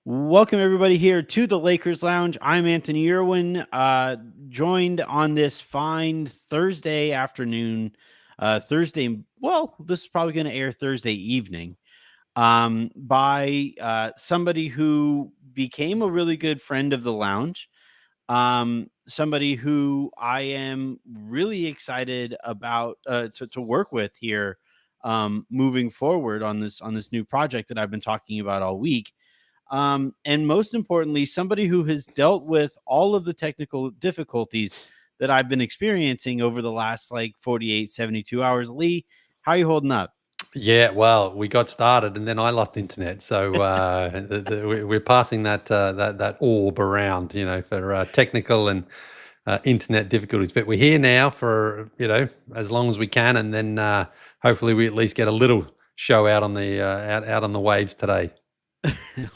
Welcome everybody here to the Lakers Lounge. I'm Anthony Irwin, joined on this fine Thursday afternoon. This is probably going to air Thursday evening. By somebody who became a really good friend of the lounge. Somebody who I am really excited about to work with here, moving forward on this new project that I've been talking about all week. And most importantly, somebody who has dealt with all of the technical difficulties that I've been experiencing over the last like 48, 72 hours. Leigh, how are you holding up? Yeah, well, we got started and then I lost internet, so we're passing that orb around, for technical and internet difficulties. But we're here now for as long as we can, and then hopefully we at least get a little show out on the out on the waves today.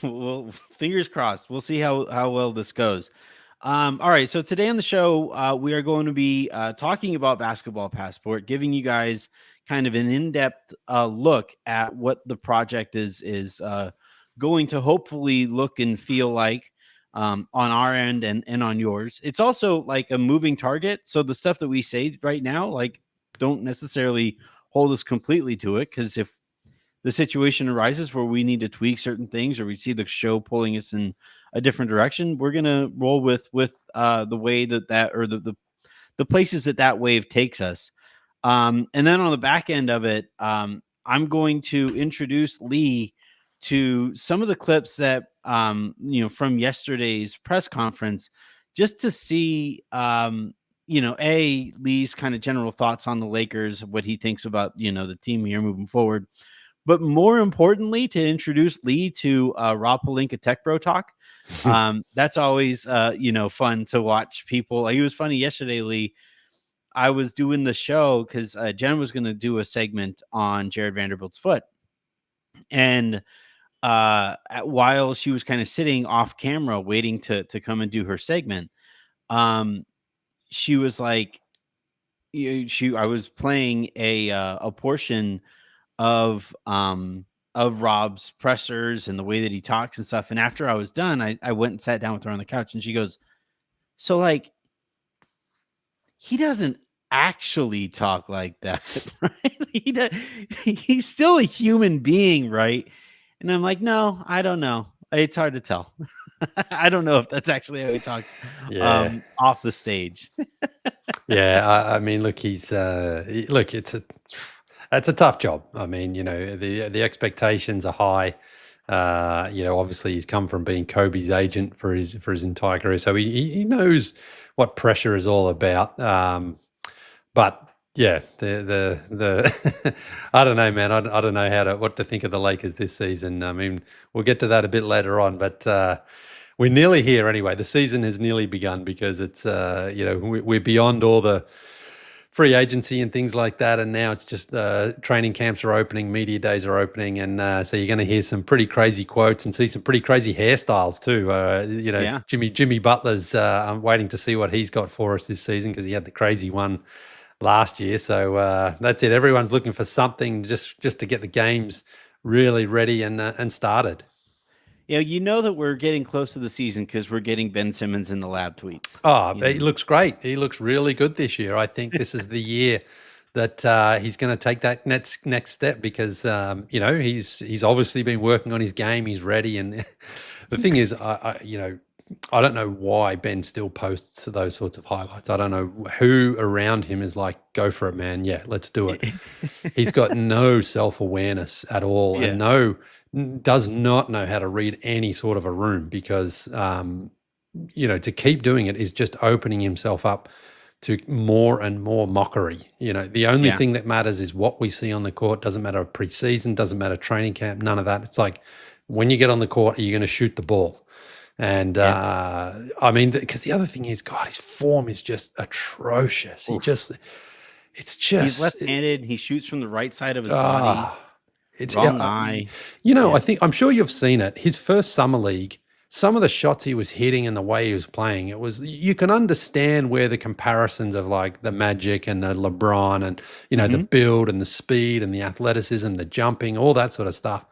Well, fingers crossed. We'll see how well this goes. All right. So today on the show, we are going to be talking about Basketball Passport, giving you guys kind of an in-depth look at what the project is going to hopefully look and feel like on our end and on yours. It's also like a moving target, so the stuff that we say right now, like, don't necessarily hold us completely to it, because if the situation arises where we need to tweak certain things or we see the show pulling us in a different direction, we're gonna roll with the way that or the places that wave takes us. And then on the back end of it, I'm going to introduce Leigh to some of the clips that from yesterday's press conference, just to see Leigh's kind of general thoughts on the Lakers, what he thinks about the team here moving forward, but more importantly, to introduce Leigh to Rob Pelinka Tech Bro Talk. That's always fun to watch people. Like, it was funny yesterday, Leigh. I was doing the show because Jen was going to do a segment on Jared Vanderbilt's foot, and while she was kind of sitting off camera waiting to come and do her segment, um, she was like, I was playing a portion of Rob's pressers and the way that he talks and stuff. And after I was done, I went and sat down with her on the couch, and she goes, "So, like, he doesn't actually talk like that, right? He's still a human being, right?" And I'm like, "No, I don't know. It's hard to tell. I don't know if that's actually how he talks Yeah, off the stage." yeah. I mean, look, look. It's a tough job. I mean, the expectations are high. Obviously he's come from being Kobe's agent for his entire career, so he knows what pressure is all about. But yeah, the I don't know, man. I don't know what to think of the Lakers this season. I mean, we'll get to that a bit later on, but we're nearly here anyway. The season has nearly begun because it's we're beyond all the free agency and things like that, and now it's just training camps are opening, media days are opening, and so you're going to hear some pretty crazy quotes and see some pretty crazy hairstyles too. Yeah. Jimmy Butler's. I'm waiting to see what he's got for us this season because he had the crazy one last year. So that's it. Everyone's looking for something just to get the games really ready and started. You know that we're getting close to the season because we're getting Ben Simmons in the lab tweets. Oh, You he know, looks great. He looks really good this year. I think this is the year that he's going to take that next step because he's obviously been working on his game. He's ready, and the thing is, I don't know why Ben still posts those sorts of highlights. I don't know who around him is like, "Go for it, man! Yeah, let's do it." He's got no self-awareness at all, and yeah, does not know how to read any sort of a room because to keep doing it is just opening himself up to more and more mockery. The only yeah, thing that matters is what we see on the court. Doesn't matter preseason, doesn't matter training camp, none of that. It's like, when you get on the court, are you going to shoot the ball? And yeah. I mean, because the other thing is, God, his form is just atrocious. Oof. It's He's just, left-handed. He shoots from the right side of his body. ah, it's, Wrong eye. I Yeah, think, I'm sure you've seen it. His first summer league, some of the shots he was hitting and the way he was playing, you can understand where the comparisons of like the Magic and the LeBron and, the hmm build and the speed and the athleticism, the jumping, all that sort of stuff.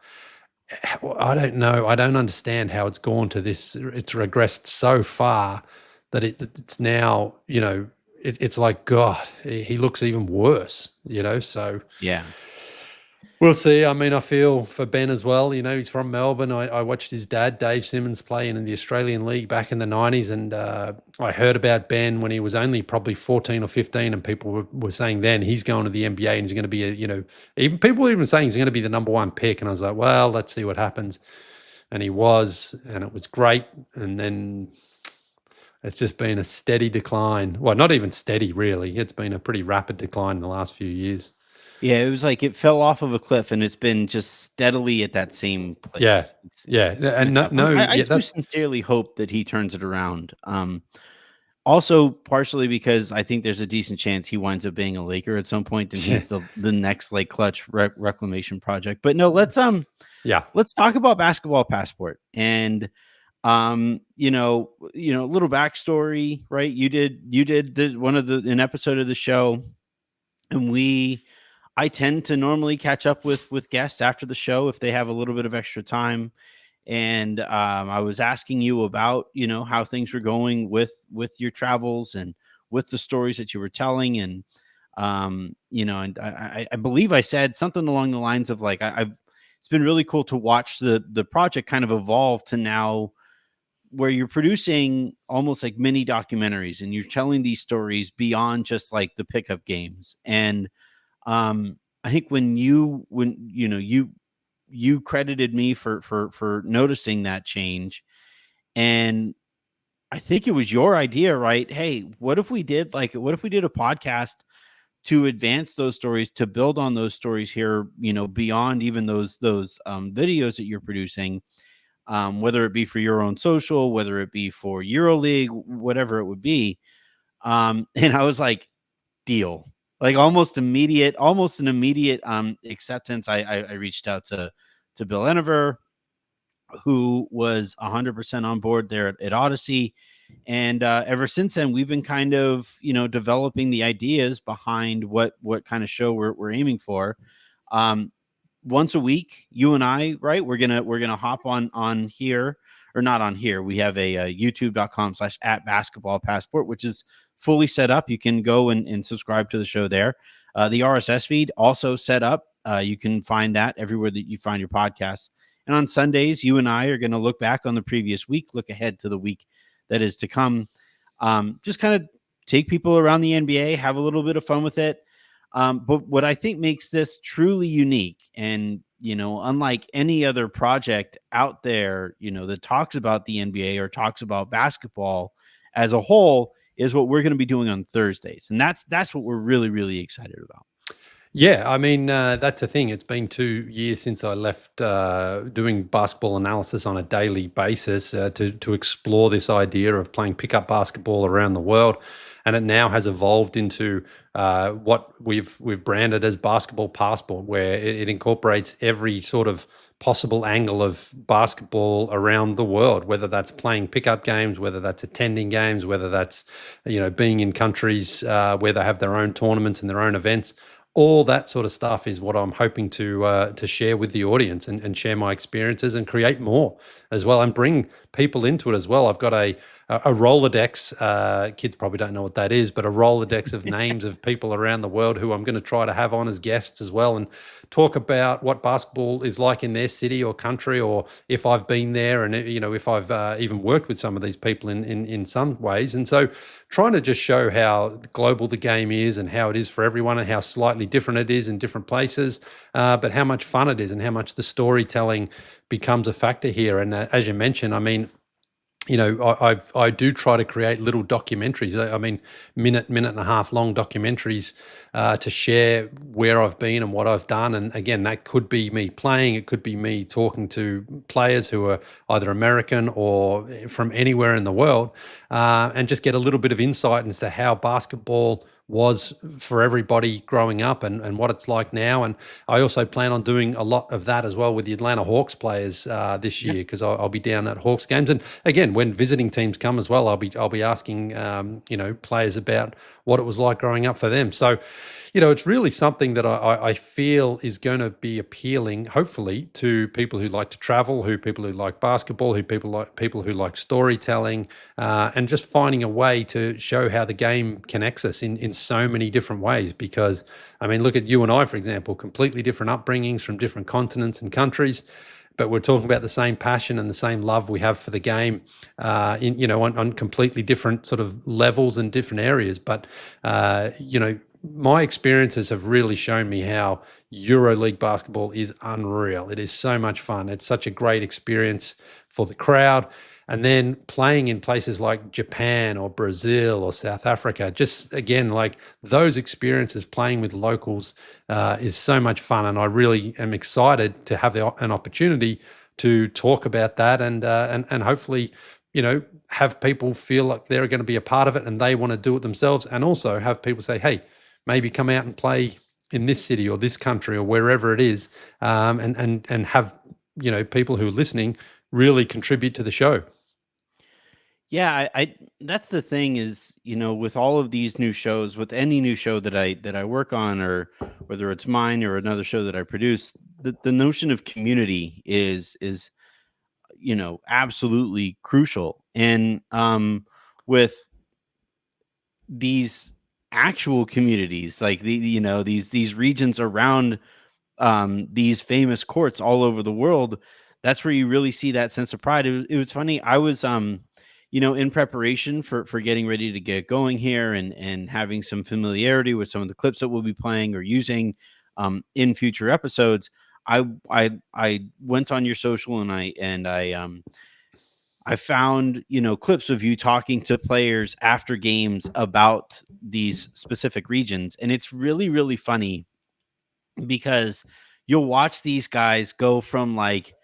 I don't know. I don't understand how it's gone to this. It's regressed so far that it's now, it's like, God, he looks even worse, so Yeah. we'll see. I mean, I feel for Ben as well. He's from Melbourne. I watched his dad, Dave Simmons, play in the Australian League back in the 90s. And I heard about Ben when he was only probably 14 or 15. And people were saying then he's going to the NBA and he's going to be, even people even saying he's going to be the number one pick. And I was like, well, let's see what happens. And he was, and it was great. And then it's just been a steady decline. Well, not even steady, really. It's been a pretty rapid decline in the last few years. Yeah, it was like it fell off of a cliff, and it's been just steadily at that same Yeah. place. Yeah. It's kinda And no, tough. no, I yeah, do that's, sincerely hope that he turns it around. Also partially because I think there's a decent chance he winds up being a Laker at some point, and yeah. he's the next, like, clutch reclamation project. But no, Yeah. let's talk about Basketball Passport. And, a little backstory, right? You did an episode of the show, and I tend to normally catch up with guests after the show if they have a little bit of extra time. And I was asking you about how things were going with your travels and with the stories that you were telling. And and I believe I said something along the lines of like I've it's been really cool to watch the project kind of evolve to now where you're producing almost like mini documentaries, and you're telling these stories beyond just like the pickup games. And I think you credited me for noticing that change. And I think it was your idea, right? Hey, what if we did a podcast to advance those stories, to build on those stories here, beyond even those videos that you're producing, whether it be for your own social, whether it be for EuroLeague, whatever it would be. And I was like, deal. Like almost an immediate acceptance. I reached out to Bill Enever, who was 100% on board there at Odyssey. And ever since then, we've been kind of developing the ideas behind what kind of show we're aiming for. Um, Once a week, you and I, right? We're gonna hop on here, or not on here. We have a youtube.com/at basketball passport, which is fully set up. You can go and subscribe to the show there. The RSS feed also set up. You can find that everywhere that you find your podcasts. And on Sundays, you and I are going to look back on the previous week, look ahead to the week that is to come. Just kind of take people around the NBA, have a little bit of fun with it. But what I think makes this truly unique, and unlike any other project out there, that talks about the NBA or talks about basketball as a whole, is what we're going to be doing on Thursdays, and that's what we're really, really excited about. Yeah, I mean, that's the thing. It's been 2 years since I left doing basketball analysis on a daily basis to explore this idea of playing pickup basketball around the world, and it now has evolved into what we've branded as Basketball Passport, where it incorporates every sort of possible angle of basketball around the world, whether that's playing pickup games, whether that's attending games, whether that's being in countries where they have their own tournaments and their own events. All that sort of stuff is what I'm hoping to share with the audience, and share my experiences and create more as well, and bring people into it as well. I've got a Rolodex. Kids probably don't know what that is, but a Rolodex of names of people around the world who I'm going to try to have on as guests as well, and talk about what basketball is like in their city or country, or if I've been there, and if I've even worked with some of these people in some ways. And so trying to just show how global the game is and how it is for everyone, and how slightly different it is in different places, but how much fun it is and how much the storytelling becomes a factor here. And as you mentioned, I mean, I do try to create little documentaries. I mean, minute and a half long documentaries to share where I've been and what I've done. And again, that could be me playing. It could be me talking to players who are either American or from anywhere in the world, and just get a little bit of insight into how basketball was for everybody growing up, and what it's like now. And I also plan on doing a lot of that as well with the Atlanta Hawks players this year, because I'll be down at Hawks games. And again, when visiting teams come as well, I'll be asking players about what it was like growing up for them. So it's really something that I feel is going to be appealing, hopefully, to people who like to travel, people who like basketball, people who like storytelling, and just finding a way to show how the game connects us in so many different ways. Because I mean, look at you and I, for example, completely different upbringings from different continents and countries, but we're talking about the same passion and the same love we have for the game, on completely different sort of levels and different areas. But my experiences have really shown me how EuroLeague basketball is unreal. It is so much fun. It's such a great experience for the crowd. And then playing in places like Japan or Brazil or South Africa, just again, like those experiences playing with locals is so much fun. And I really am excited to have an opportunity to talk about that and hopefully, have people feel like they're going to be a part of it and they want to do it themselves. And also have people say, hey, maybe come out and play in this city or this country or wherever it is, and have people who are listening really contribute to the show. Yeah, I that's the thing is, with all of these new shows, with any new show that I work on, or whether it's mine or another show that I produce, the notion of community is absolutely crucial. And with these actual communities, like these regions around these famous courts all over the world, that's where you really see that sense of pride. It was funny. I was in preparation for getting ready to get going here, and having some familiarity with some of the clips that we'll be playing or using in future episodes. I went on your social, and I found, clips of you talking to players after games about these specific regions. And it's really, really funny because you'll watch these guys go from like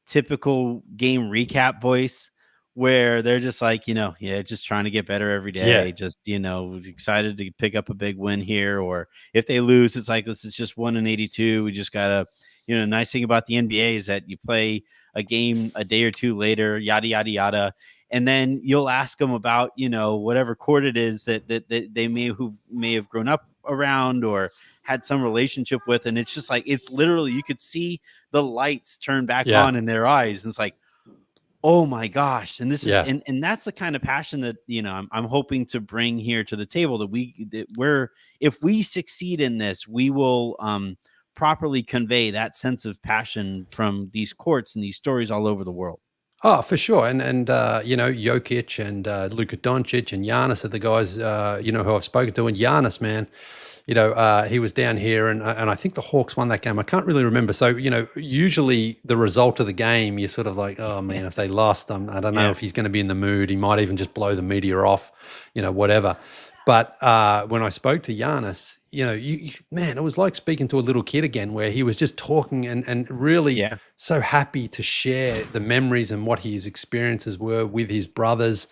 typical game recap voice, where they're just like, yeah, just trying to get better every Yeah. day, just, excited to pick up a big win here. Or if they lose, it's like, this is just 1-82. We just gotta, nice thing about the NBA is that you play a game a day or two later, yada yada yada. And then you'll ask them about, whatever court it is that they may have grown up around or had some relationship with. And it's just like, it's literally, you could see the lights turn back Yeah. on in their eyes. And it's like, oh my gosh. And this is, Yeah. and that's the kind of passion that, I'm hoping to bring here to the table, if we succeed in this, we will properly convey that sense of passion from these courts and these stories all over the world. Oh, for sure. And Jokic and Luka Doncic and Giannis are the guys who I've spoken to. And Giannis, man, he was down here, and I think the Hawks won that game. I can't really remember. So usually the result of the game, you're sort of like, oh man, if they lost, I don't know if he's going to be in the mood. He might even just blow the media off, whatever. But when I spoke to Giannis, man, it was like speaking to a little kid again, where he was just talking and really Yeah. so happy to share the memories and what his experiences were with his brothers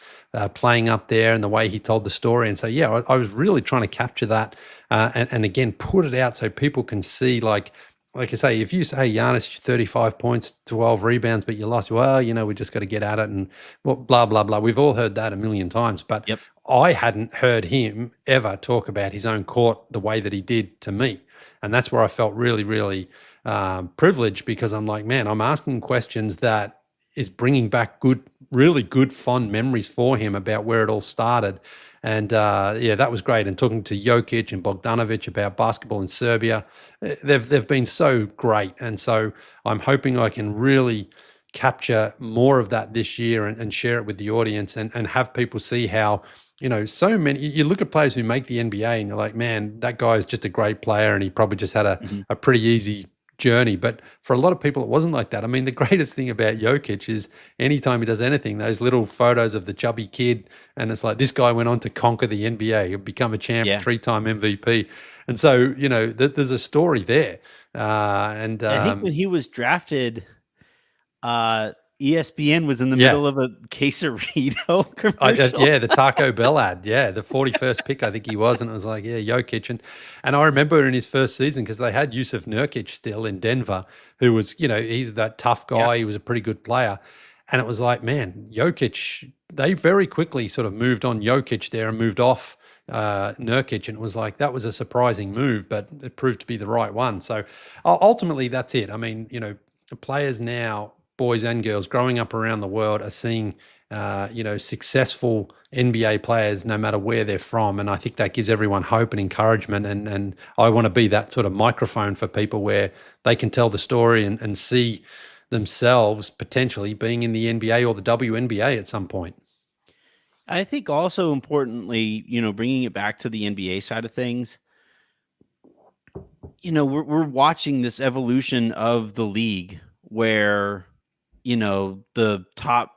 playing up there, and the way he told the story. And so, yeah, I was really trying to capture that and again, put it out so people can see, like I say, if you say, Giannis, 35 points, 12 rebounds, but you lost, well, we just got to get at it and blah, blah, blah. We've all heard that a million times. But Yep. I hadn't heard him ever talk about his own court the way that he did to me. And that's where I felt really, really privileged, because I'm like, man, I'm asking questions that is bringing back really good, fond memories for him about where it all started. And that was great. And talking to Jokic and Bogdanovic about basketball in Serbia, they've been so great. And so I'm hoping I can really capture more of that this year and share it with the audience, and have people see how, so many, you look at players who make the NBA and you're like, man, that guy is just a great player and he probably just had a pretty easy journey. But for a lot of people, it wasn't like that. I mean, the greatest thing about Jokic is anytime he does anything, those little photos of the chubby kid, and it's like, this guy went on to conquer the NBA, become a champ, Yeah. 3-time MVP. And so, there's a story there. I think when he was drafted, ESPN was in the middle of a quesarito commercial. The Taco Bell ad. Yeah, the 41st pick, I think he was. And it was like, yeah, Jokic. And I remember in his first season, because they had Yusuf Nurkic still in Denver, who was, he's that tough guy. Yeah. He was a pretty good player. And it was like, man, Jokic, they very quickly sort of moved on Jokic there and moved off Nurkic. And it was like, that was a surprising move, but it proved to be the right one. So ultimately, that's it. I mean, the players now, boys and girls growing up around the world, are seeing, successful NBA players no matter where they're from. And I think that gives everyone hope and encouragement. And I want to be that sort of microphone for people where they can tell the story and see themselves potentially being in the NBA or the WNBA at some point. I think also importantly, bringing it back to the NBA side of things, we're watching this evolution of the league where, the top,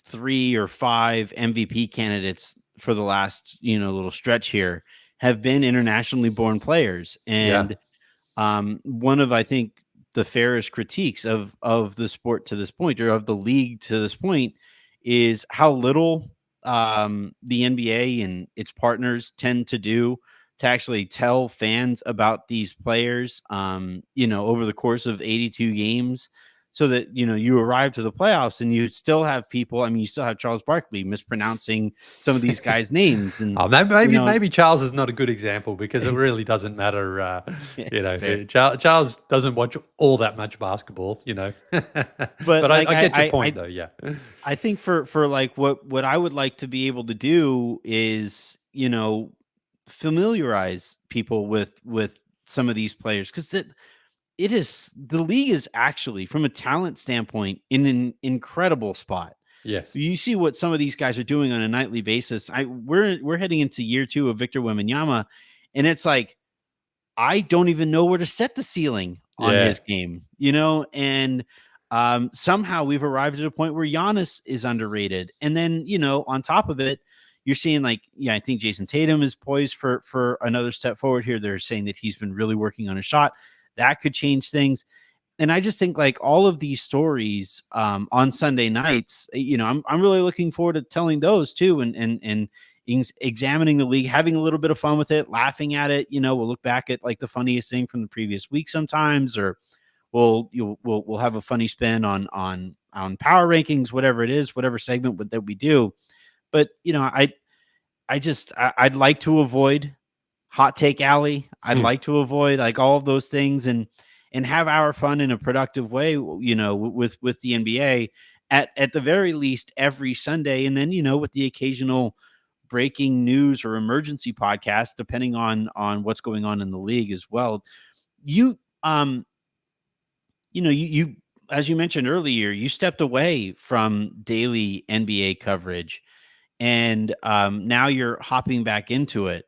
3 or 5 MVP candidates for the last, little stretch here have been internationally born players. Yeah. And one of, I think, the fairest critiques of the sport to this point, or of the league to this point, is how little the NBA and its partners tend to do to actually tell fans about these players, over the course of 82 games, so that you arrive to the playoffs and you still have people. I mean, you still have Charles Barkley mispronouncing some of these guys' names, and Oh, maybe Charles is not a good example because it really doesn't matter. it's fair. Charles doesn't watch all that much basketball, But But like I get your point, I though. Yeah, I think for like what I would like to be able to do is, familiarize people with some of these players, because the league is actually, from a talent standpoint, in an incredible spot. yes, You see what some of these guys are doing on a nightly basis. We're heading into year 2 of Victor Wembanyama, and it's like, I don't even know where to set the ceiling on yeah. his game, and somehow we've arrived at a point where Giannis is underrated. And then, on top of it, you're seeing, like, yeah, I think Jason Tatum is poised for another step forward here. They're saying that he's been really working on a shot that could change things. And I just think, like, all of these stories on Sunday nights, I'm really looking forward to telling those too, and examining the league, having a little bit of fun with it, laughing at it. We'll look back at, like, the funniest thing from the previous week sometimes, or we'll have a funny spin on power rankings, whatever it is, whatever segment that we do. But I'd like to avoid hot take alley. I'd like to avoid, like, all of those things, and have our fun in a productive way, with the NBA at the very least every Sunday. And then, with the occasional breaking news or emergency podcast, depending on what's going on in the league as well. You you as you mentioned earlier, you stepped away from daily NBA coverage, and now you're hopping back into it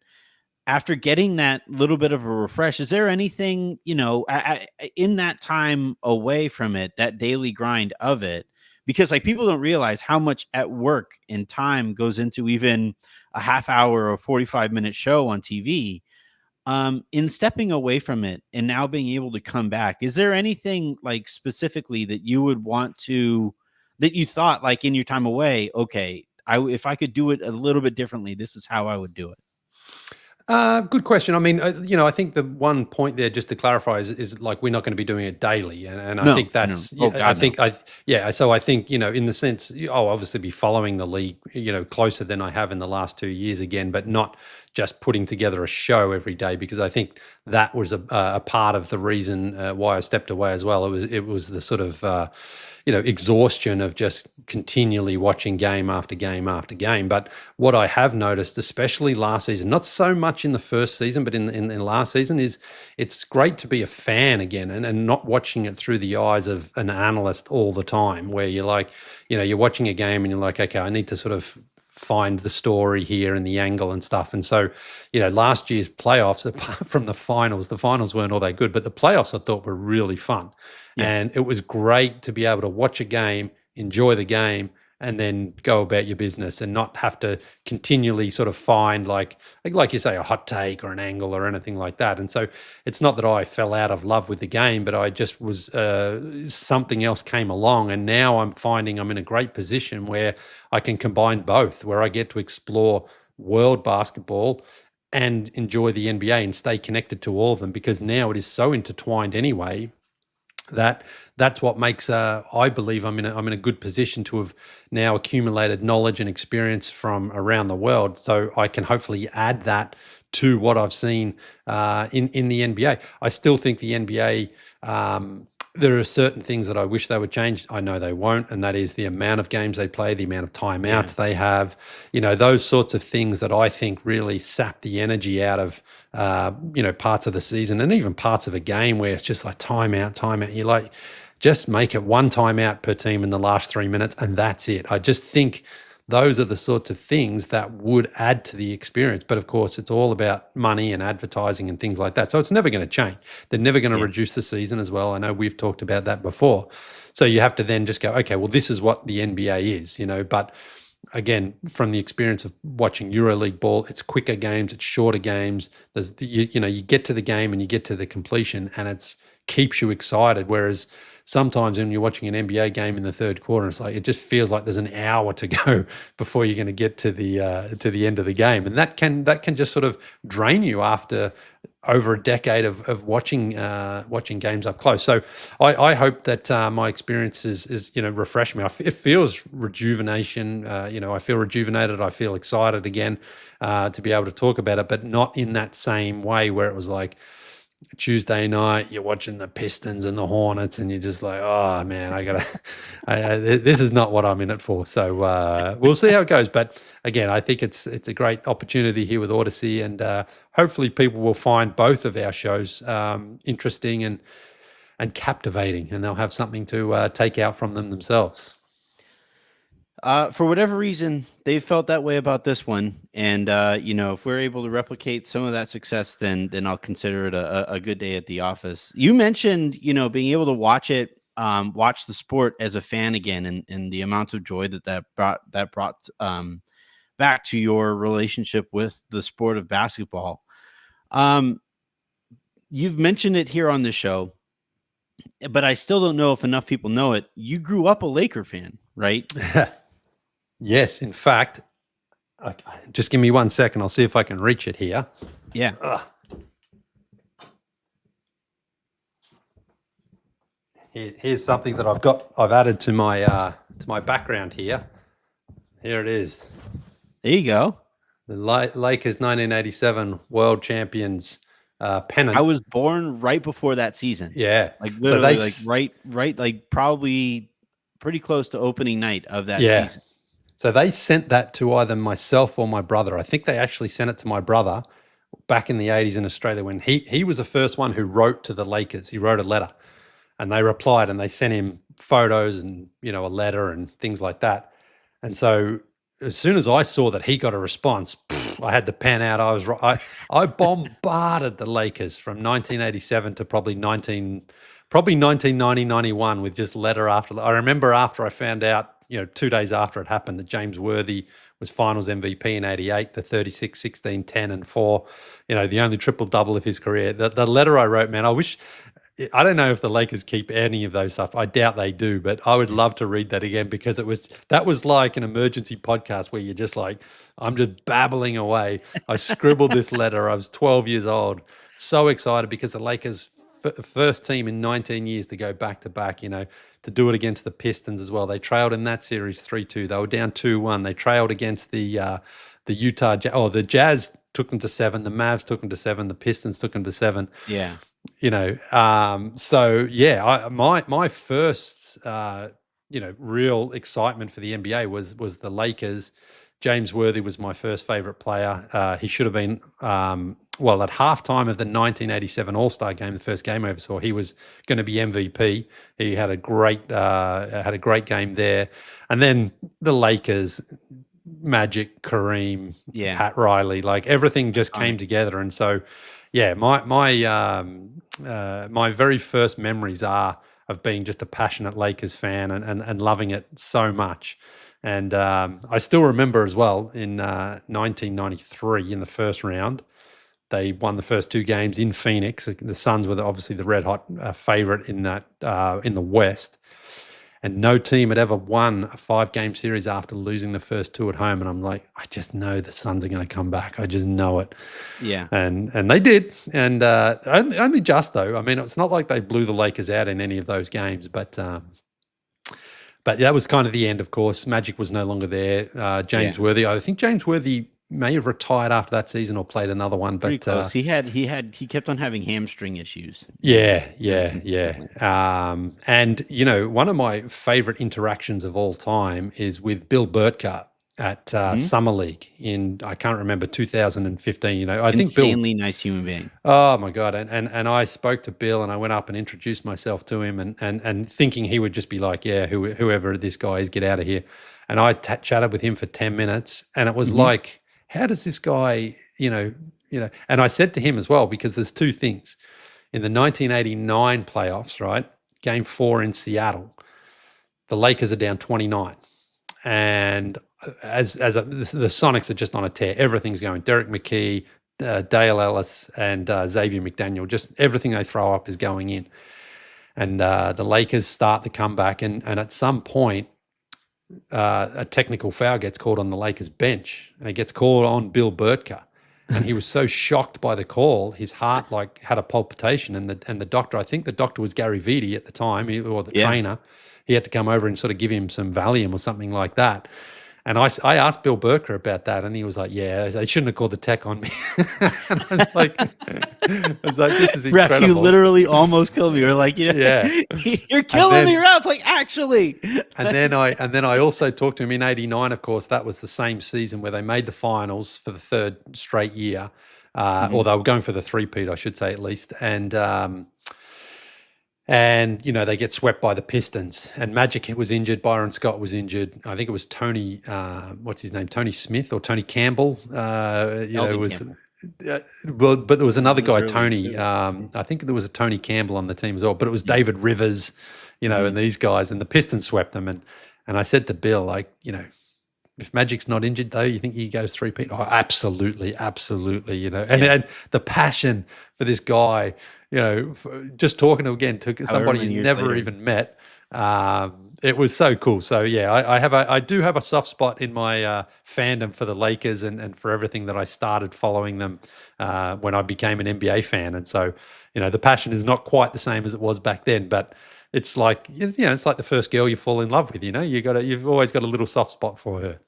after getting that little bit of a refresh. Is there anything, in that time away from it, that daily grind of it? Because, like, people don't realize how much at work and time goes into even a half hour or 45-minute show on TV. In stepping away from it and now being able to come back, is there anything, like, specifically that you would want to, that you thought, like, in your time away, okay, if I could do it a little bit differently, this is how I would do it? Good question. I mean, I think the one point there, just to clarify, is like, we're not going to be doing it daily, and I think No. that's, Oh I God, no. think So I think, in the sense, I'll obviously be following the league, closer than I have in the last 2 years again, but not just putting together a show every day, because I think that was a part of the reason why I stepped away as well. It was the sort of exhaustion of just continually watching game after game after game. But what I have noticed, especially last season, not so much in the first season, but in last season, is it's great to be a fan again, and not watching it through the eyes of an analyst all the time, where you're like, you're watching a game and you're like, okay, I need to sort of find the story here and the angle and stuff. And so, last year's playoffs, apart from the finals weren't all that good, but the playoffs I thought were really fun. Yeah. And it was great to be able to watch a game, enjoy the game, and then go about your business, and not have to continually sort of find, like you say, a hot take or an angle or anything like that. And so it's not that I fell out of love with the game, but I just was, something else came along, and now I'm finding I'm in a great position where I can combine both, where I get to explore world basketball and enjoy the NBA and stay connected to all of them, because now it is so intertwined anyway. that that's what makes I believe I'm in a good position to have now accumulated knowledge and experience from around the world, so I can hopefully add that to what I've seen in the NBA. I still think the NBA. There are certain things that I wish they would change. I know they won't, and that is the amount of games they play, the amount of Yeah. timeouts they have. Those sorts of things that I think really sap the energy out of parts of the season and even parts of a game where it's just like timeout, timeout. You're like, just make it one timeout per team in the last 3 minutes, and that's it. I just think those are the sorts of things that would add to the experience. But of course, it's all about money and advertising and things like that. So it's never going to change. They're never going to Yeah. reduce the season as well. I know we've talked about that before. So you have to then just go, okay, well, this is what the NBA is, but again, from the experience of watching EuroLeague ball, it's quicker games, it's shorter games. You get to the game and you get to the completion, and it's keeps you excited. Whereas sometimes when you're watching an NBA game in the third quarter, it's like it just feels like there's an hour to go before you're going to get to the end of the game, and that can just sort of drain you after over a decade of watching games up close. So I hope that my experience is refresh me. It feels rejuvenation. I feel rejuvenated. I feel excited again to be able to talk about it, but not in that same way where it was like Tuesday night, you're watching the Pistons and the Hornets, and you're just like, oh man, this is not what I'm in it for. So we'll see how it goes. But again, I think it's a great opportunity here with Odyssey, and hopefully people will find both of our shows interesting and captivating, and they'll have something to take out from them themselves. For whatever reason, they felt that way about this one, and if we're able to replicate some of that success, then I'll consider it a good day at the office. You mentioned, being able to watch it, watch the sport as a fan again, and the amount of joy that brought back to your relationship with the sport of basketball. You've mentioned it here on the show, but I still don't know if enough people know it. You grew up a Laker fan, right? Yes, in fact, just give me 1 second. I'll see if I can reach it here. Yeah. Here's something that I've added to my background here. Here it is. There you go. The Lakers 1987 World Champions pennant. I was born right before that season. Yeah. Like literally, right, like probably pretty close to opening night of that season. So they sent that to either myself or my brother. I think they actually sent it to my brother back in the 80s in Australia when he was the first one who wrote to the Lakers. He wrote a letter, and they replied, and they sent him photos and a letter and things like that. And so as soon as I saw that he got a response, I had the pen out. I bombarded the Lakers from 1987 to probably 1990, 91 with just letter after. I remember after I found out, 2 days after it happened, that James Worthy was finals MVP in 88, the 36, 16, 10, and 4, the only triple-double of his career. The letter I wrote, man, I don't know if the Lakers keep any of those stuff. I doubt they do, but I would love to read that again, because that was like an emergency podcast where you're just like, I'm just babbling away. I scribbled this letter. I was 12 years old, so excited because the Lakers first team in 19 years to go back to back, to do it against the Pistons as well. They trailed in that series 3-2. They were down 2-1. They trailed against the Utah Jazz. Oh, the Jazz took them to 7. The Mavs took them to 7. The Pistons took them to 7. Yeah. So yeah, my first real excitement for the NBA was the Lakers. James Worthy was my first favorite player. He should have been at halftime of the 1987 All-Star game, the first game I ever saw, he was going to be MVP. He had a great game there. And then the Lakers, Magic, Kareem, Pat Riley, like everything just came together. And so, yeah, my very first memories are of being just a passionate Lakers fan and loving it so much. And I still remember as well in 1993 in the first round, they won the first 2 games in Phoenix. The Suns were obviously the red hot favorite in that in the West. and no team had ever won a 5-game series after losing the first 2 at home. And I'm like, I just know the Suns are going to come back. I just know it. Yeah. And they did, and only just though. I mean, it's not like they blew the Lakers out in any of those games, but that was kind of the end. Of course, Magic was no longer there. James Yeah. Worthy, I think James Worthy may have retired after that season or played another one, Pretty but close. He kept on having hamstring issues. yeah, Very yeah, yeah. consistently. And one of my favorite interactions of all time is with Bill Burtka at Mhm. Summer League in, I can't remember, 2015. I think Bill. Insanely nice human being. Oh my God. And I spoke to Bill and I went up and introduced myself to him and thinking he would just be like, yeah, whoever this guy is, get out of here. And I chatted with him for 10 minutes and it was Mhm. like, how does this guy, and I said to him as well, because there's two things in the 1989 playoffs, right? Game 4 in Seattle, the Lakers are down 29. And the Sonics are just on a tear. Everything's going. Derek McKee, Dale Ellis, and Xavier McDaniel. Just everything they throw up is going in. And the Lakers start the comeback, and at some point, a technical foul gets called on the Lakers bench, and it gets called on Bill Burtka. And he was so shocked by the call, his heart like had a palpitation. And the doctor, I think the doctor was Gary Vitti at the time, or the Yeah. trainer. He had to come over and sort of give him some Valium or something like that. And I asked Bill Burker about that, and he was like, "Yeah, they shouldn't have called the tech on me." And I was like, "This is Ref, you incredible." literally almost killed me. You're like, Yeah, you're killing me, ref. Like, actually. and then I also talked to him in '89. Of course, that was the same season where they made the finals for the third straight year, or Mhm. they were going for the three-peat, I should say, at least. And they get swept by the Pistons. And Magic was injured. Byron Scott was injured. I think it was Tony. What's his name? Tony Smith or Tony Campbell. Elvin Was. Campbell. Well, but there was another That was guy, early Tony. too. I think there was a Tony Campbell on the team as well. But it was Yeah. David Rivers, and Mhm. these guys. And the Pistons swept them. And I said to Bill, like, if Magic's not injured, though, you think he goes three-peat? Oh, absolutely, absolutely. And, Yeah. and the passion for this guy, just talking to again to However somebody many he's years never later. even met. It was so cool. So yeah, I do have a soft spot in my fandom for the Lakers and for everything that I started following them when I became an NBA fan. And so the passion is not quite the same as it was back then, but it's like it's like the first girl you fall in love with. You've always got a little soft spot for her.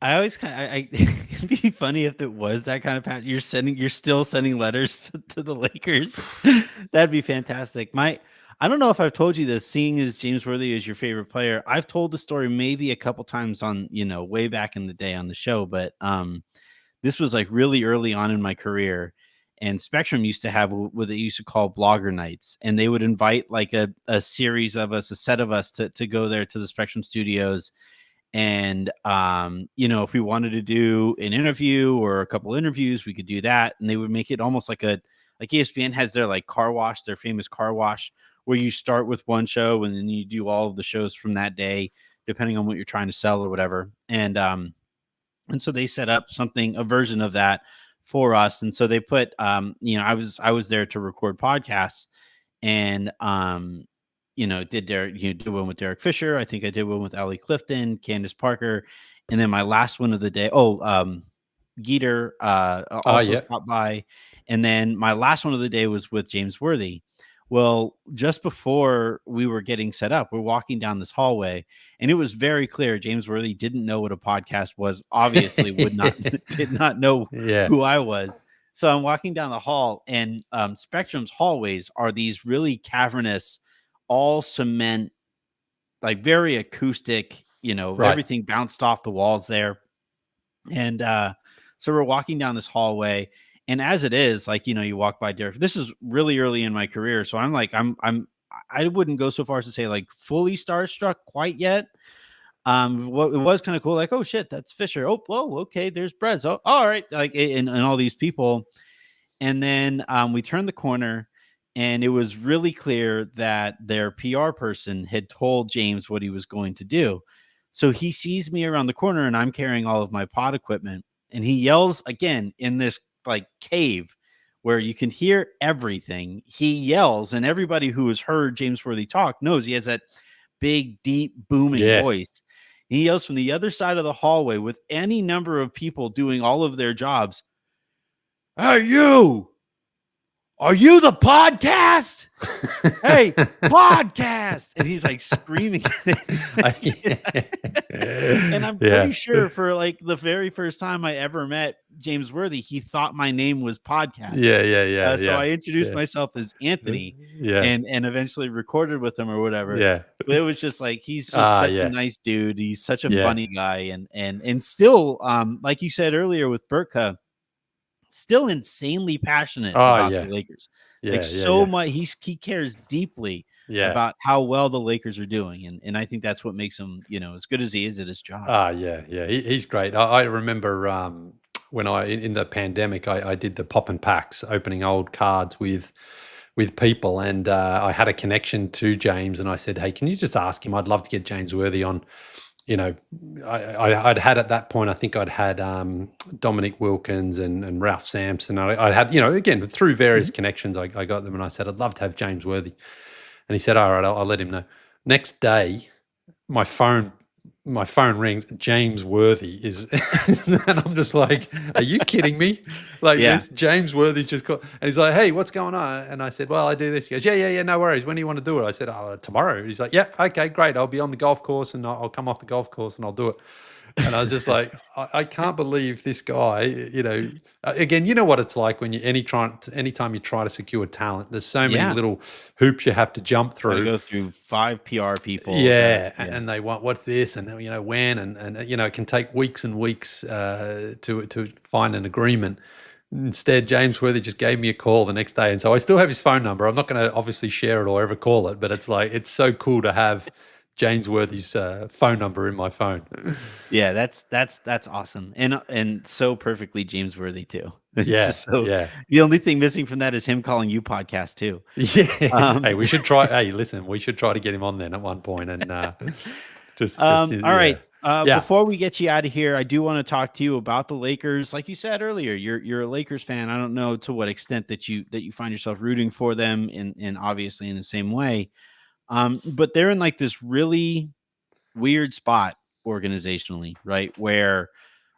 I always kind of, it'd be funny if it was that kind of pattern. You're still sending letters to the Lakers. That'd be fantastic. I don't know if I've told you this, seeing as James Worthy is your favorite player. I've told the story maybe a couple times on, way back in the day on the show, but this was like really early on in my career. And Spectrum used to have what they used to call blogger nights. And they would invite like a series of us, a set of us to go there to the Spectrum studios. And if we wanted to do an interview or a couple interviews, we could do that. And they would make it almost like ESPN has their like car wash, their famous car wash, where you start with one show and then you do all of the shows from that day, depending on what you're trying to sell or whatever. And so they set up a version of that for us. And so they put I was there to record podcasts, and did one with Derek Fisher. I think I did one with Ali Clifton, Candace Parker, and then my last one of the day. Geeter Oh also yeah. stopped by, and then my last one of the day was with James Worthy. Well, just before we were getting set up, we're walking down this hallway, and it was very clear James Worthy didn't know what a podcast was. Obviously, would not did not know Yeah. who I was. So I'm walking down the hall, and Spectrum's hallways are these really cavernous, all cement, like very acoustic. Right. Everything bounced off the walls there, and so we're walking down this hallway, and as it is, like, you walk by Derek. This is really early in my career, so I wouldn't go so far as to say like fully starstruck quite yet. What it was kind of cool, like, oh shit, that's Fisher. Oh, whoa, okay, there's Brez. Oh, all right, like, and all these people. And then we turned the corner, and it was really clear that their PR person had told James what he was going to do. So he sees me around the corner, and I'm carrying all of my pod equipment. And he yells again in this like cave where you can hear everything. He yells, and everybody who has heard James Worthy talk knows he has that big, deep, booming Yes. voice. He yells from the other side of the hallway with any number of people doing all of their jobs. Hey, you! Are you the podcast? Hey, podcast! And he's like screaming at it. And I'm Yeah. pretty sure for like the very first time I ever met James Worthy, he thought my name was podcast. Yeah, yeah, yeah, So yeah, I introduced yeah. myself as Anthony Yeah, and eventually recorded with him or whatever. yeah. But it was just like he's just Ah, such a yeah, nice dude. He's such a yeah. funny guy, and still, like you said earlier with Burtka, still insanely passionate Oh, about the yeah. Lakers. Like Yeah, yeah, so yeah. much, he cares deeply Yeah. about how well the Lakers are doing, and I think that's what makes him, as good as he is at his job. Ah, yeah, yeah. He's great. I remember when in the pandemic, I did the pop and packs, opening old cards with people, and I had a connection to James, and I said, "Hey, can you just ask him? I'd love to get James Worthy on." You know, I'd had at that point, I think I'd had Dominic Wilkins and Ralph Sampson. I'd had, again, through various Mhm. connections, I got them, and I said, I'd love to have James Worthy. And he said, all right, I'll let him know. Next day, my phone my phone rings. James Worthy is, and I'm just like, "Are you kidding me? Like Yeah. this James Worthy's just called." And he's like, "Hey, what's going on?" And I said, "Well, I do this." He goes, "Yeah, yeah, yeah, no worries. When do you want to do it?" I said, "Oh, tomorrow." He's like, "Yeah, okay, great. I'll be on the golf course, and I'll come off the golf course, and I'll do it." And I was just like, I can't believe this guy, again, you know what it's like when anytime you try to secure talent, there's so many Yeah. little hoops you have to jump Got to through. go through 5 PR people. Yeah, Yeah. and they want what's this, and when, and it can take weeks and weeks to find an agreement. Instead, James Worthy just gave me a call the next day, and so I still have his phone number. I'm not going to obviously share it or ever call it, but it's like it's so cool to have James Worthy's phone number in my phone. Yeah, that's awesome. And so perfectly James Worthy too. It's Yeah, just so yeah. the only thing missing from that is him calling you podcast too. Yeah. Hey, Um, we should try. Hey, listen, we should try to get him on then at one point, and just all right. yeah, yeah. Before we get you out of here, I do want to talk to you about the Lakers. Like you said earlier, you're a Lakers fan. I don't know to what extent that you find yourself rooting for them, and obviously in the same way. But they're in like this really weird spot organizationally, right? Where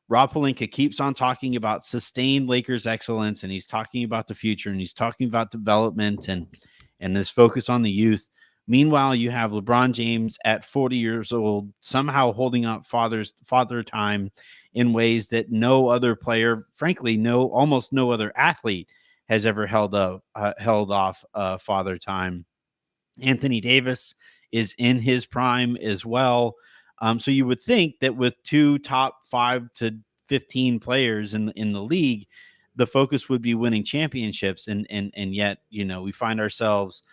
Rob Pelinka keeps on talking about sustained Lakers excellence, and he's talking about the future, and he's talking about development and this focus on the youth. Meanwhile, you have LeBron James at 40 years old, somehow holding up father time in ways that no other player, frankly, almost no other athlete has ever held off father time. Anthony Davis is in his prime as well. So you would think that with two top 5 to 15 players in the league, the focus would be winning championships, and yet we find ourselves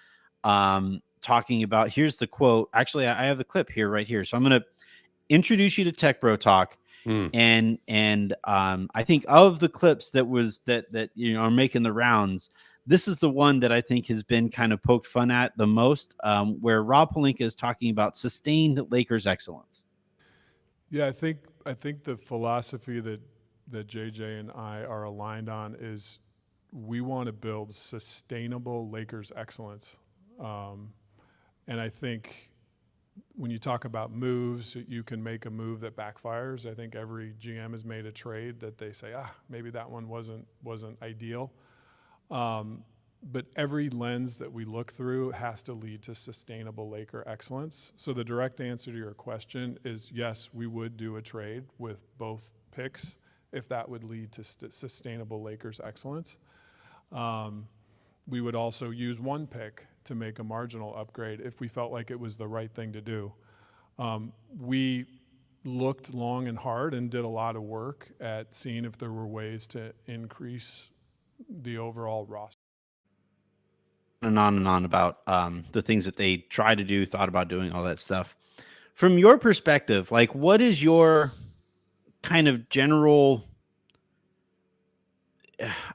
talking about. Here's the quote. Actually, I have the clip here right here. So I'm going to introduce you to Tech Bro Talk, Mm. and I think of the clips that are making the rounds, this is the one that I think has been kind of poked fun at the most, where Rob Pelinka is talking about sustained Lakers excellence. Yeah, I think the philosophy that JJ and I are aligned on is we want to build sustainable Lakers excellence, and I think when you talk about moves, you can make a move that backfires. I think every GM has made a trade that they say, maybe that one wasn't ideal. But every lens that we look through has to lead to sustainable Laker excellence. So the direct answer to your question is yes, we would do a trade with both picks if that would lead to sustainable Lakers excellence. We would also use one pick to make a marginal upgrade if we felt like it was the right thing to do. We looked long and hard and did a lot of work at seeing if there were ways to increase the overall roster. And on about the things that they try to do, thought about doing, all that stuff. From your perspective, like what is your kind of general,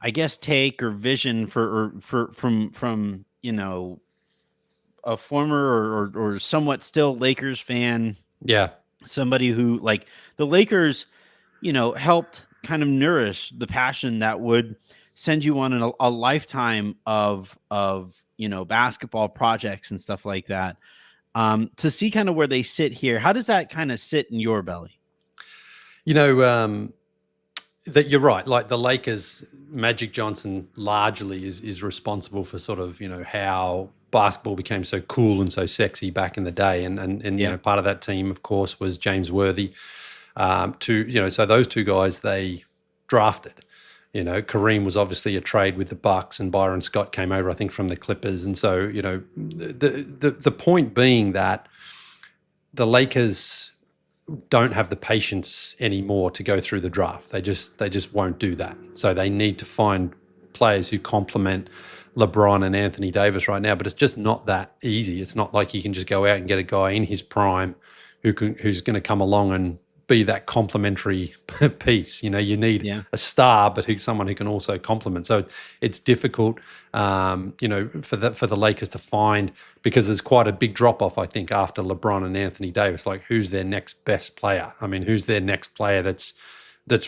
I guess, take or vision from a former or somewhat still Lakers fan, Yeah. somebody who like the Lakers, helped kind of nourish the passion that would send you on a lifetime of basketball projects and stuff like that. To see kind of where they sit here, how does that kind of sit in your belly? That you're right. Like the Lakers, Magic Johnson largely is responsible for sort of, how basketball became so cool and so sexy back in the day. And part of that team, of course, was James Worthy. So those two guys they drafted. Kareem was obviously a trade with the Bucks, and Byron Scott came over, I think, from the Clippers. And so, the point being that the Lakers don't have the patience anymore to go through the draft. They just won't do that. So they need to find players who complement LeBron and Anthony Davis right now, but it's just not that easy. It's not like you can just go out and get a guy in his prime who's going to come along and be that complementary piece. You need a star, but someone who can also complement. So it's difficult, for the Lakers to find, because there's quite a big drop off, I think, after LeBron and Anthony Davis. Like, who's their next best player? I mean, who's their next player that's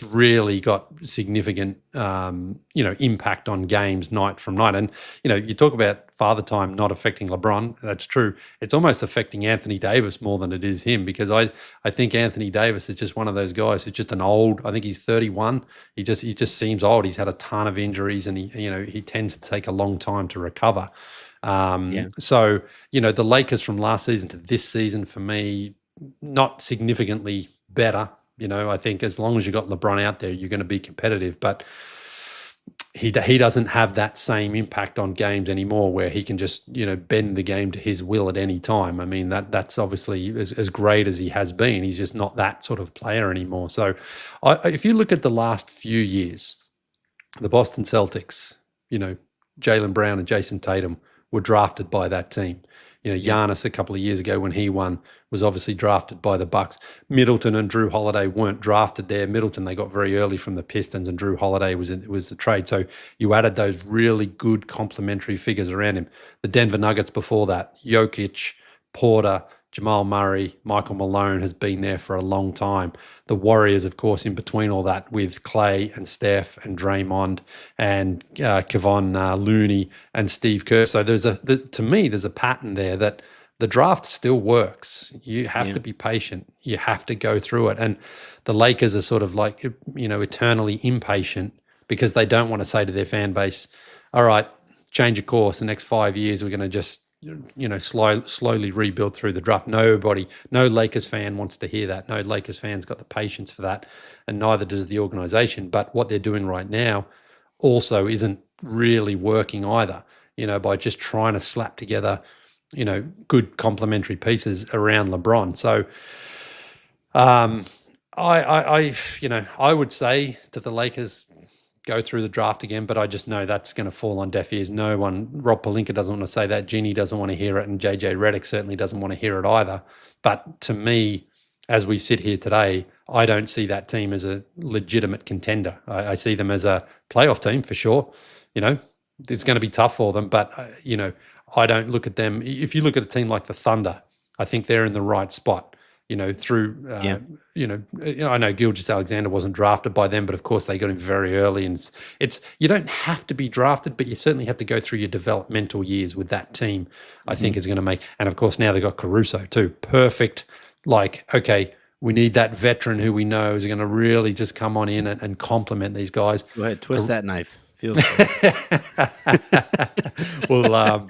really got significant, impact on games night from night. And, you talk about father time not affecting LeBron. That's true. It's almost affecting Anthony Davis more than it is him, because I think Anthony Davis is just one of those guys who's just I think he's 31. He just seems old. He's had a ton of injuries, and he tends to take a long time to recover. So, the Lakers from last season to this season, for me, not significantly better. I think as long as you got LeBron out there, you're going to be competitive. But he doesn't have that same impact on games anymore, where he can just bend the game to his will at any time. I mean, that's obviously as great as he has been. He's just not that sort of player anymore. So if you look at the last few years, the Boston Celtics, Jaylen Brown and Jason Tatum were drafted by that team. Giannis a couple of years ago when he won was obviously drafted by the Bucks. Middleton and Drew Holiday weren't drafted there. Middleton they got very early from the Pistons, and Drew Holiday was the trade. So you added those really good complementary figures around him. The Denver Nuggets before that, Jokic, Porter, Jamal Murray, Michael Malone has been there for a long time. The Warriors, of course, in between all that, with Clay and Steph and Draymond and Kevon Looney and Steve Kerr. So to me, there's a pattern there that the draft still works. You have to be patient. You have to go through it. And the Lakers are sort of like, eternally impatient, because they don't want to say to their fan base, all right, change your course. The next 5 years, we're going to just slowly rebuild through the draft. No Lakers fan wants to hear that. No Lakers fan's got the patience for that, and neither does the organization. But what they're doing right now also isn't really working either, by just trying to slap together, good complementary pieces around LeBron. So I would say to the Lakers, go through the draft again, but I just know that's going to fall on deaf ears. No one, Rob Pelinka doesn't want to say that, Ginny doesn't want to hear it, and JJ Redick certainly doesn't want to hear it either. But to me, as we sit here today, I don't see that team as a legitimate contender. I see them as a playoff team for sure. It's going to be tough for them, but I don't look at them. If you look at a team like the Thunder, I think they're in the right spot. I know Gilgeous-Alexander wasn't drafted by them, but of course they got him very early. And it's you don't have to be drafted, but you certainly have to go through your developmental years with that team. I think is going to make, and of course now they got Caruso too. Perfect. Like, okay, we need that veteran who we know is going to really just come on in and complement these guys. Go ahead, twist that knife. Feels well,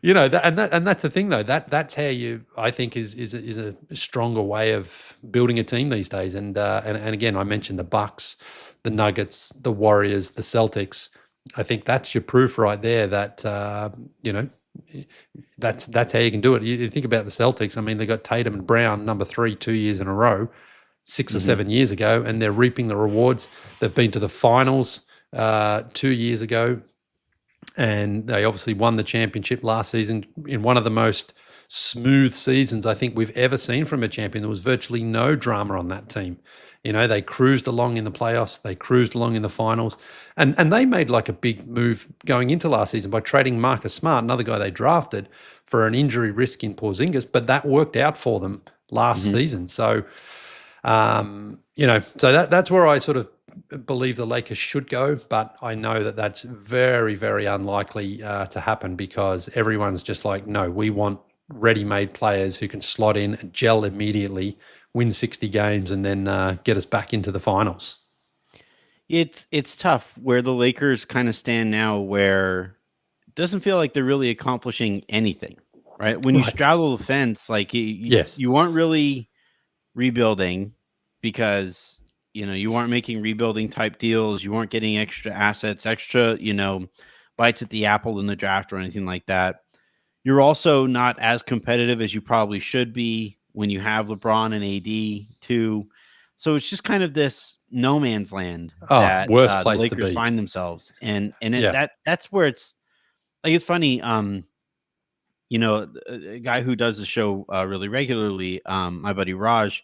and that's the thing though. That's how I think is a stronger way of building a team these days. And again, I mentioned the Bucks, the Nuggets, the Warriors, the Celtics. I think that's your proof right there that that's how you can do it. You think about the Celtics. I mean, they got Tatum and Brown number 3 2 years in a row, 6 or 7 years ago, and they're reaping the rewards. They've been to the finals 2 years ago. And they obviously won the championship last season in one of the most smooth seasons I think we've ever seen from a champion. There was virtually no drama on that team. They cruised along in the playoffs. They cruised along in the finals. And they made like a big move going into last season by trading Marcus Smart, another guy they drafted, for an injury risk in Porzingis. But that worked out for them last season. So, so that's where I sort of believe the Lakers should go, but I know that that's very, very unlikely to happen, because everyone's just like, no, we want ready-made players who can slot in and gel immediately, win 60 games, and then get us back into the finals. It's tough where the Lakers kind of stand now, where it doesn't feel like they're really accomplishing anything, right? When you Right. straddle the fence, like Yes. you aren't really rebuilding because you weren't making rebuilding type deals. You weren't getting extra assets, extra, bites at the apple in the draft or anything like that. You're also not as competitive as you probably should be when you have LeBron and AD too. So it's just kind of this no man's land that Worst the place to Lakers be. find themselves, and Yeah. that's where it's like it's funny. A guy who does the show really regularly, my buddy Raj,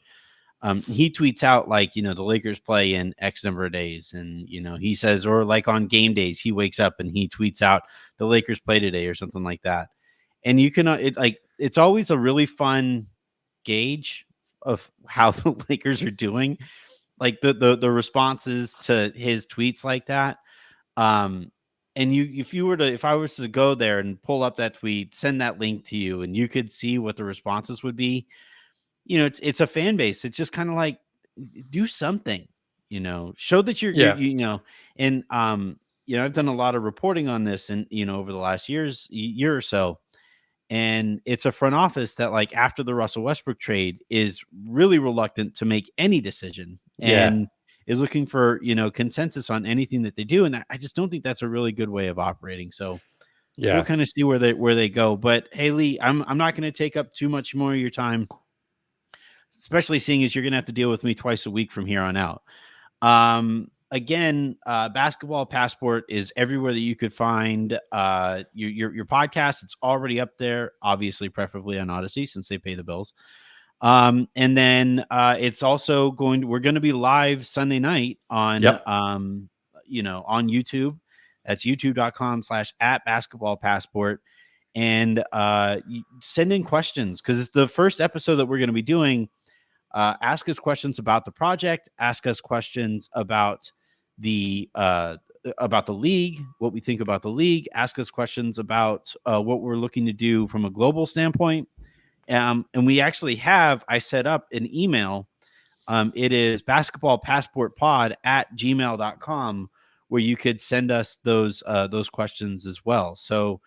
he tweets out like, the Lakers play in X number of days. And, he says, or like on game days, he wakes up and he tweets out the Lakers play today or something like that. And you can, it's always a really fun gauge of how the Lakers are doing. Like the responses to his tweets like that. Um, and if I was to go there and pull up that tweet, send that link to you, and you could see what the responses would be, it's a fan base. It's just kind of like, do something, show that Yeah. and I've done a lot of reporting on this and over the last year or so. And it's a front office that, like, after the Russell Westbrook trade, is really reluctant to make any decision Yeah. and is looking for, consensus on anything that they do. And I just don't think that's a really good way of operating. So we'll Yeah. kind of see where they go. But hey, Leigh, I'm not going to take up too much more of your time, especially seeing as you're going to have to deal with me twice a week from here on out. Again, Basketball Passport is everywhere that you could find your podcast. It's already up there, obviously, preferably on Odyssey, since they pay the bills. And then it's also we're going to be live Sunday night on, Yep. on YouTube. That's youtube.com/@basketballpassport. And send in questions, because it's the first episode that we're going to be doing. Ask us questions about the project. Ask us questions about the league, what we think about the league. Ask us questions about what we're looking to do from a global standpoint. And we actually I set up an email. It is basketballpassportpod@gmail.com, where you could send us those questions as well. So,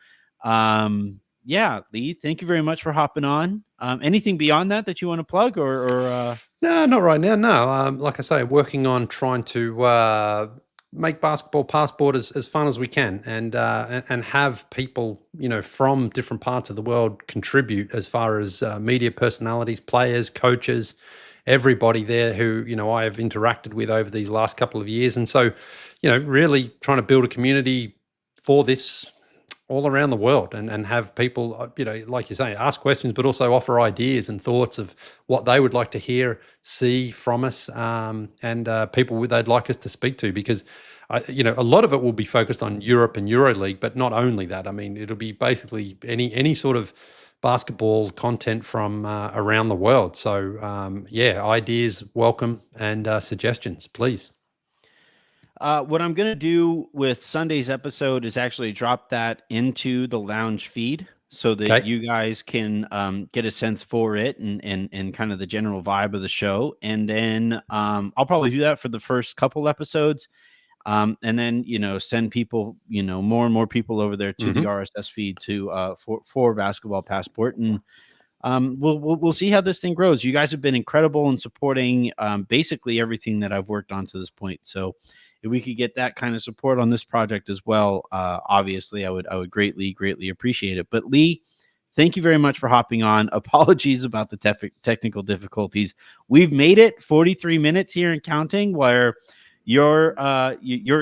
yeah, Leigh, thank you very much for hopping on. Anything beyond that you want to plug or No, not right now. No, like I say, working on trying to make Basketball Passport as fun as we can, and have people from different parts of the world contribute, as far as media personalities, players, coaches, everybody there who I have interacted with over these last couple of years, and so really trying to build a community for this all around the world, and have people, like you're saying, ask questions, but also offer ideas and thoughts of what they would like to hear, see from us, and people they'd like us to speak to, because a lot of it will be focused on Europe and EuroLeague, but not only that. I mean, it'll be basically any sort of basketball content from around the world. So ideas welcome, and suggestions, please. what I'm going to do with Sunday's episode is actually drop that into the lounge feed, so that Okay. you guys can get a sense for it and kind of the general vibe of the show. And then I'll probably do that for the first couple episodes. And then, send people, more and more people over there to the RSS feed for Basketball Passport. And we'll see how this thing grows. You guys have been incredible in supporting basically everything that I've worked on to this point. So if we could get that kind of support on this project as well, obviously I would greatly appreciate it. But Leigh, thank you very much for hopping on. Apologies about the technical difficulties. We've made it 43 minutes here and counting, where your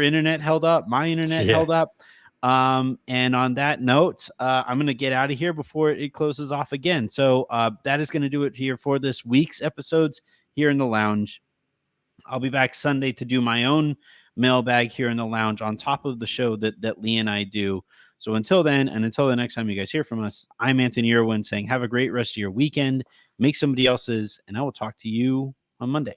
internet held up, my internet held up. And on that note, I'm going to get out of here before it closes off again. So that is going to do it here for this week's episodes here in the lounge. I'll be back Sunday to do my own mailbag here in the lounge on top of the show that Leigh and I do. So until then, and until the next time you guys hear from us, I'm Anthony Irwin saying have a great rest of your weekend. Make somebody else's, and I will talk to you on Monday.